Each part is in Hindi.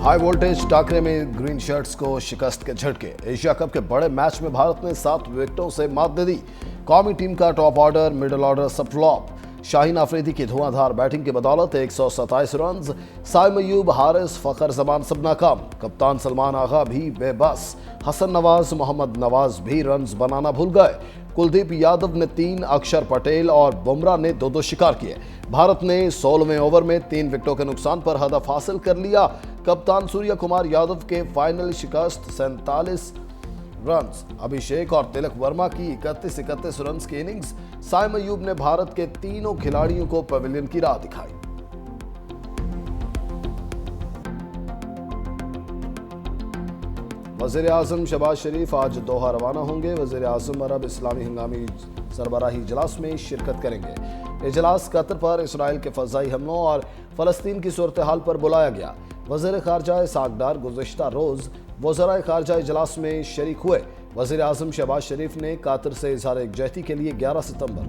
हाई वोल्टेज टाकरे में ग्रीन शर्ट्स को शिकस्त के झटके। एशिया कप के बड़े मैच में भारत ने 7 विकेटों से मात दे दी। कौमी टीम का टॉप ऑर्डर, मिडिल ऑर्डर सब फ्लॉप। शाहीन अफरीदी की धुआंधार बैटिंग की बदौलत 127 रन। साइम अयूब, हारिस, फखर जमान सब नाकाम। कप्तान सलमान आगा भी बेबस। हसन नवाज, मोहम्मद नवाज भी रन बनाना भूल गए। कुलदीप यादव ने 3, अक्षर पटेल और बुमराह ने 2-2 शिकार किए। भारत ने 16वें ओवर में 3 विकेटों के नुकसान पर हदफ हासिल कर लिया। कप्तान सूर्य कुमार यादव के फाइनल शिकस्त 47 रन। अभिषेक और तिलक वर्मा की 31 रन की इनिंग्स। साइम अयूब ने भारत के तीनों खिलाड़ियों को पवेलियन की राह दिखाई। वज़ीर आज़म शहबाज शरीफ आज दोहा रवाना होंगे। वज़ीर आज़म अरब इस्लामी हंगामी सरबराही इजलास में शिरकत करेंगे। इजलास कतर पर इसराइल के फ़ज़ाई हमलों और फ़लस्तीन की सूरत हाल पर बुलाया गया। वज़ीर ख़ारजा इसहाक़ डार गुज़िश्ता रोज़ वज़राए ख़ारजा इजलास में शरीक हुए। वज़ीर आज़म शहबाज शरीफ ने कतर से इज़हार यकजहती के लिए 11 सितंबर।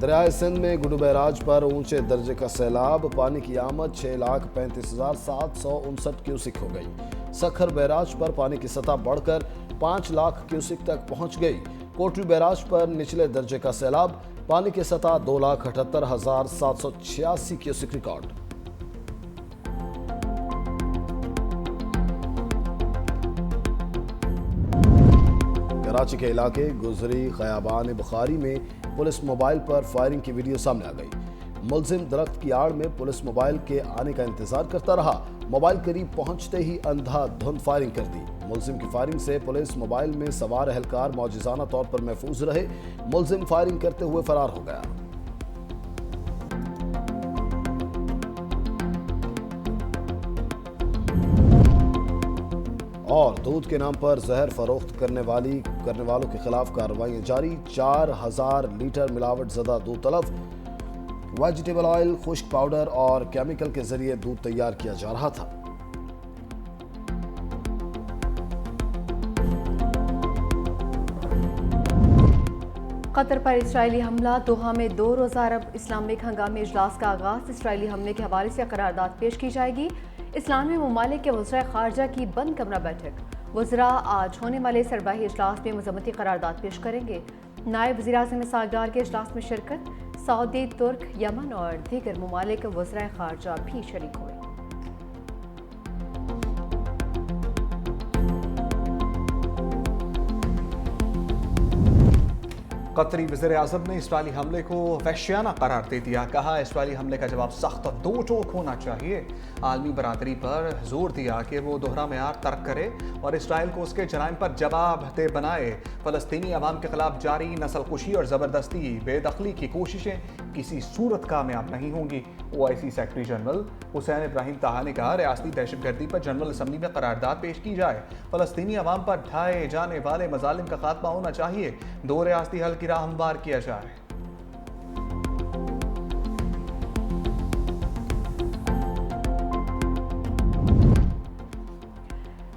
दरियाए सिंध में गुडू बैराज पर ऊंचे दर्जे का सैलाब। पानी की आमद 6,35,759 क्यूसिक हो गई। सखर बैराज पर पानी की सतह बढ़कर 5 लाख क्यूसिक तक पहुंच गई। कोटरी बैराज पर निचले दर्जे का सैलाब। पानी की सतह 2,78,786 क्यूसिक रिकॉर्ड। कराची के इलाके गुजरी खयाबान बुखारी में पुलिस मोबाइल पर फायरिंग की वीडियो सामने आ गई। मुलजिम दरख्त की आड़ में पुलिस मोबाइल के आने का इंतजार करता रहा। मोबाइल करीब पहुंचते ही अंधाधुंध फायरिंग कर दी। मुलजिम की फायरिंग से पुलिस मोबाइल में सवार एहलकार मौजूजाना तौर पर महफूज रहे। मुलजिम फायरिंग करते हुए फरार हो गया। और दूध के नाम पर जहर फरोख्त करने वालों के खिलाफ कार्रवाई जारी। 4000 लीटर मिलावट ज़दा दूध तलब। वेजिटेबल ऑयल, खुश्क पाउडर और केमिकल के जरिए दूध तैयार किया जा रहा था। कतर पर इसराइली हमला। दोहा में 2 रोज़ा अरब इस्लामिक हंगामी इजलास का आगाज। इसराइली हमले के हवाले से करारदाद पेश की जाएगी। इस्लामी ममालिक के वज़राए ख़ारजा की बंद कमरा बैठक। वज़रा आज होने वाले सरबराही इजलास में मज़म्मती करारदाद पेश करेंगे। नायब वज़ीर आज़म इसहाक़ डार के इजलास में शिरकत। सऊदी, तुर्क, यमन और दीगर ममालिक वज़राए ख़ारजा भी शरीक हुए। कतरी वज़ीर आज़म ने इसराइली हमले को वहशियाना करार दे दिया। कहा, इसराइली हमले का जवाब सख्त और दो टोक होना चाहिए। आलमी बरादरी पर जोर दिया कि वो दोहरा मेयार तर्क करे और इसराइल को उसके जराइम पर जवाबदेह बनाए। फ़लस्तीनी अवाम के खिलाफ जारी नस्लकुशी और ज़बरदस्ती बेदखली की कोशिशें किसी सूरत कामयाब नहीं होंगी। OIC secretary general Hussain Ibrahim ताहा ने कहा, रियासती दहशतगर्दी पर जनरल असम्बली में करारदाद पेश की जाए। फ़लस्तीनी अवाम पर ढाए जाने वाले मजालिम का खात्मा होना चाहिए। 2 रियासती हल की राह हमवार किया जाए।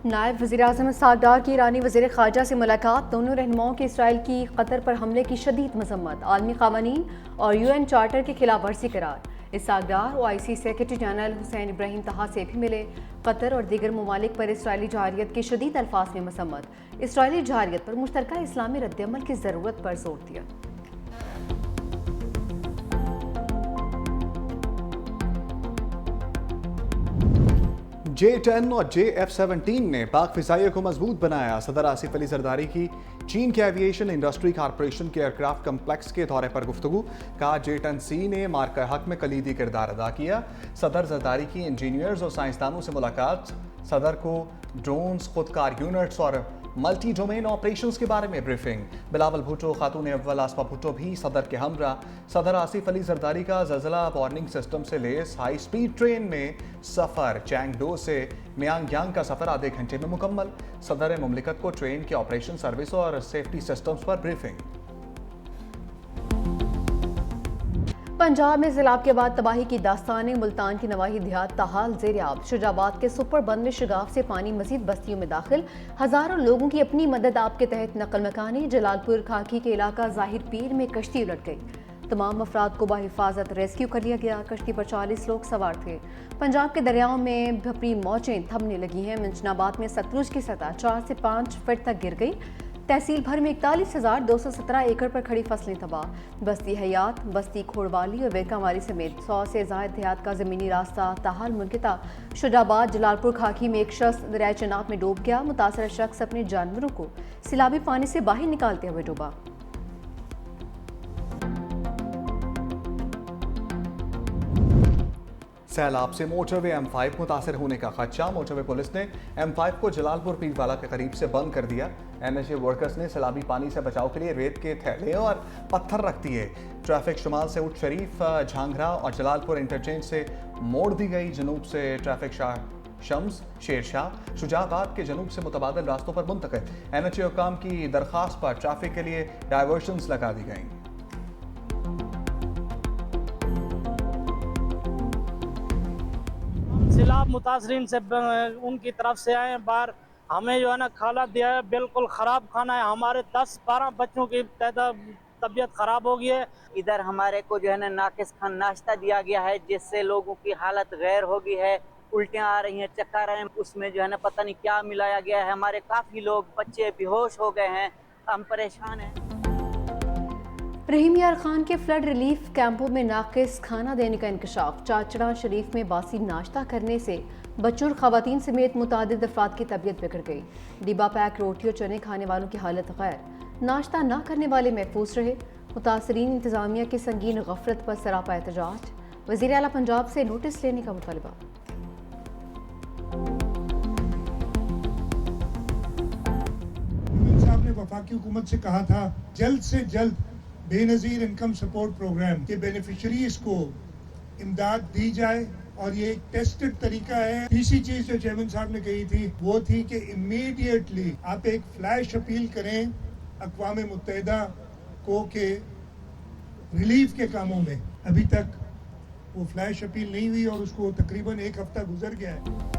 नायब वज़ीर आज़म इसहाक़ डार की ईरानी वज़ीर ख़ारजा से मुलाकात। दोनों रहनुमाओं की इसराइल की कतर पर हमले की शदीद मज़म्मत। आलमी क़वानीन और UN चार्टर की खिलाफ वर्जी करार। इसहाक़ डार OIC secretary general Hussain Ibrahim ताहा से भी मिले। कतर और दीगर ममालिक पर इसराइली जहारियत की शदीद अल्फाज में मज़म्मत। इसराइली जहारियत पर मुश्तरका इस्लामी रद्दअमल की ज़रूरत पर जोर दिया। J-10 और JF-17 ने पाक फ़िज़ाइया को मजबूत बनाया। सदर आसिफ अली जरदारी की चीन के एविएशन इंडस्ट्री कॉरपोरेशन के एयरक्राफ्ट कम्प्लेक्स के दौरे पर गुफ्तगू। कहा, J-10C ने मार्का हक में कलीदी किरदार अदा किया। सदर जरदारी की इंजीनियर्स और साइंसदानों से मुलाकात। सदर को ड्रोन्स, खुदकार यूनिट्स और मल्टी डोमेन ऑपरेशंस के बारे में ब्रीफिंग। बिलावल भुट्टो, खातून अव्वल आसफा भुट्टो भी सदर के हमरा। सदर आसिफ अली जरदारी का ज़लज़ला वार्निंग सिस्टम से लैस हाई स्पीड ट्रेन में सफ़र। चैंगडो से म्यांगयांग का सफ़र आधे घंटे में मुकम्मल। सदर मुमलिकत को ट्रेन के ऑपरेशन, सर्विस और सेफ्टी सिस्टम्स पर ब्रीफिंग। पंजाब में सैलाब के बाद तबाही की दास्तान। मुल्तान की नवाही देहात ताहाल ज़ेर-ए-आब। शुजाबाद के सुपर बंद में शिगाफ से पानी मजीद बस्तियों में दाखिल। हज़ारों लोगों की अपनी मदद आप के तहत नकल मकानी। जलालपुर खाकी के इलाका ज़ाहिर पीर में कश्ती उलट गई। तमाम अफराद को बाहिफाजत रेस्क्यू कर लिया गया। कश्ती पर 40 लोग सवार थे। पंजाब के दरियाओं में भपरी मौजें थमने लगी हैं। मंचनाबाद में सतलुज की सतह 4 से 5 फीट तक गिर गई। तहसील भर में 41,217 एकड़ पर खड़ी फसलें तबाह। बस्ती हयात, बस्ती खोड़वाली और वेरकावाली समेत 100 से ज़ायद देहात का ज़मीनी रास्ता ताहाल मुनक़ता। शुजाबाद जलालपुर खाकी में एक शख्स दरिया चनाब में डूब गया। मुतासर शख्स अपने जानवरों को सैलाबी पानी से बाहर निकालते हुए डूबा। सैलाब से मोटरवे M5 मुतासर होने का खदशा। मोटरवे पुलिस ने M5 को जलालपुर पीरवाला के करीब से बंद कर दिया। NHA वर्कर्स ने सैलाबी पानी से बचाव के लिए रेत के थैले और पत्थर रख दिए। ट्रैफिक शुमाल से उट शरीफ, झांगरा और जलालपुर इंटरचेंज से मोड़ दी गई। जनूब से ट्रैफिक शम्स, शेरशाह, शुजाबाद के जनूब से मुतबादिल रास्तों पर मुंतकिल। NHA हुक्काम की दरख्वास्त पर ट्रैफिक के लिए डायवर्शंस लगा दी गई। सैलाब मुतासरीन से उनकी तरफ से आए बाहर, हमें जो है ना खाना दिया है, बिल्कुल ख़राब खाना है। हमारे 10-12 बच्चों की तबीयत ख़राब हो गई है। इधर हमारे को जो है ना नाकिस खान नाश्ता दिया गया है, जिससे लोगों की हालत गैर हो गई है। उल्टियाँ आ रही हैं, चक्कर आ रहे हैं। उसमें जो है ना पता नहीं क्या मिलाया गया है। हमारे काफ़ी लोग बच्चे बेहोश हो गए हैं। हम परेशान हैं। रहीम यार खान के फ्लड रिलीफ कैंपों में नाकिस खाना देने का इंकशाफ। चाचड़ा शरीफ में बासी नाश्ता करने से बच्चों और खवातीन समेत मुतादिद अफराद की तबीयत बिगड़ गई। डिब्बा पैक रोटी और चने खाने वालों की हालत गैर, नाश्ता न करने वाले महफूज रहे। मुतासरीन इंतजामिया की संगीन गफलत पर सरापा एहतजाज। वज़ीर आला पंजाब से नोटिस लेने का मुतालबा। साहब ने वफाकी हुकूमत से कहा था जल्द से जल्द बेनजीर इनकम सपोर्ट प्रोग्राम के बेनिफिशरीज को इमदाद दी जाए, और ये एक टेस्टेड तरीका है। तीसरी चीज जो चेयरमैन साहब ने कही थी वो थी कि इमीडिएटली आप एक फ्लैश अपील करें अक़वाम मुत्तहिदा को के रिलीफ के कामों में। अभी तक वो फ्लैश अपील नहीं हुई और उसको तकरीबन 1 हफ्ता गुजर गया है।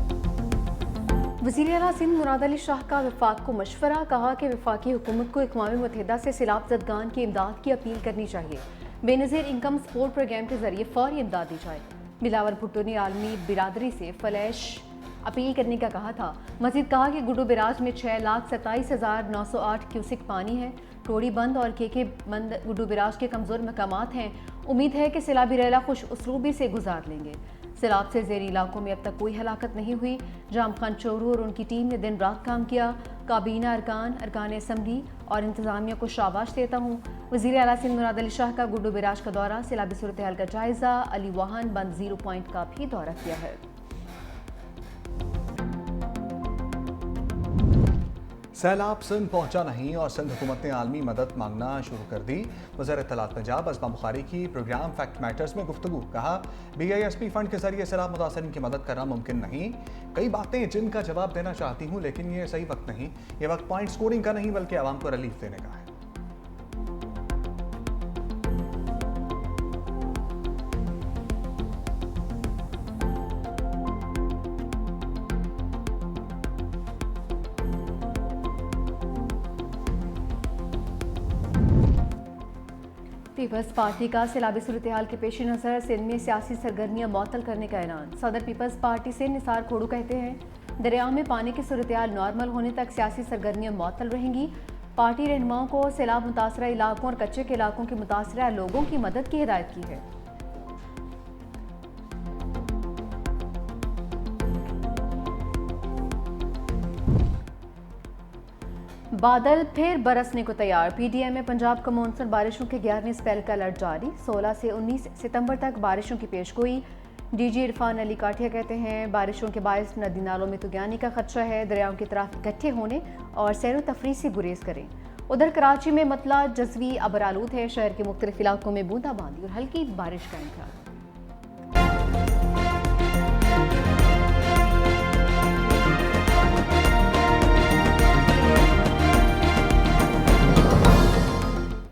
वज़ीर आला सिंध मुराद अली शाह का वफाक को मशवरा। कहा कि वफाकी हुकूमत को अक़वाम मुत्तहिदा से सैलाब ज़दगान की इमदाद की अपील करनी चाहिए। बेनज़ीर इनकम सपोर्ट प्रोग्राम के जरिए फौरी इमदाद दी जाए। बिलावल भुट्टो ने आलमी बिरादरी से फ्लैश अपील करने का कहा था। मज़ीद कहा कि गुड्डू बिराज में 6,27,908 क्यूसिक पानी है। टोड़ी बंद और केके बंद गुड्डू बिराज के कमज़ोर मकामात हैं। उम्मीद है कि सैलाबी रैला खुश उसलूबी से गुजार लेंगे। सैलाब से ज़ेरी इलाकों में अब तक कोई हलाकत नहीं हुई। जाम खान चोरू और उनकी टीम ने दिन रात काम किया। काबीना अरकान असम्बली और इंतज़ामिया को शाबाश देता हूँ। वज़ीर आला सिंध मुराद अली शाह का गुड्डू बिराज का दौरा, सैलाबी सूरत हाल का जायज़ा। अली वाहन बंद 0 पॉइंट का भी दौरा किया है। सैलाब सिंध पहुंचा नहीं और सिंध हुकूमत ने आलमी मदद मांगना शुरू कर दी। वज़ीर इत्तलात पंजाब अज़मा बुखारी की प्रोग्राम फैक्ट मैटर्स में गुफ्तगू। कहा BISP फंड के जरिए सैलाब मुतासरीन की मदद करना मुमकिन नहीं। कई बातें जिनका जवाब देना चाहती हूँ, लेकिन ये सही वक्त नहीं। ये वक्त पॉइंट स्कोरिंग का नहीं बल्कि आवाम को रिलीफ देने का है। पीपल्स पार्टी का सैलाबी सूरत हाल के पेश नज़र सिंध में सियासी सरगर्मियाँ मुअत्तल करने का ऐलान। सदर पीपल्स पार्टी से निसार खोड़ू कहते हैं दरियाओं में पानी की सूरत हाल नॉर्मल होने तक सियासी सरगर्मियाँ मुअत्तल रहेंगी। पार्टी रहनुमाओं को सैलाब मुतासरा इलाकों और कच्चे के इलाकों के मुतासरा लोगों की मदद की हिदायत की है। बादल फिर बरसने को तैयार। PDM में पंजाब का मानसून बारिशों के 11वें स्पेल का अलर्ट जारी। 16 से 19 सितंबर तक बारिशों की पेशगोई। DG इरफान अली काठिया कहते हैं बारिशों के बायस नदी नालों में तुगानी का खदशा है। दरियाओं की तरफ इकट्ठे होने और सैर तफरी से गुरेज करें। उधर कराची में मतला जज़वी अबर आलूद है। शहर के मुख्तलिफ इलाकों में बूंदाबांदी और हल्की बारिश का इम्कान।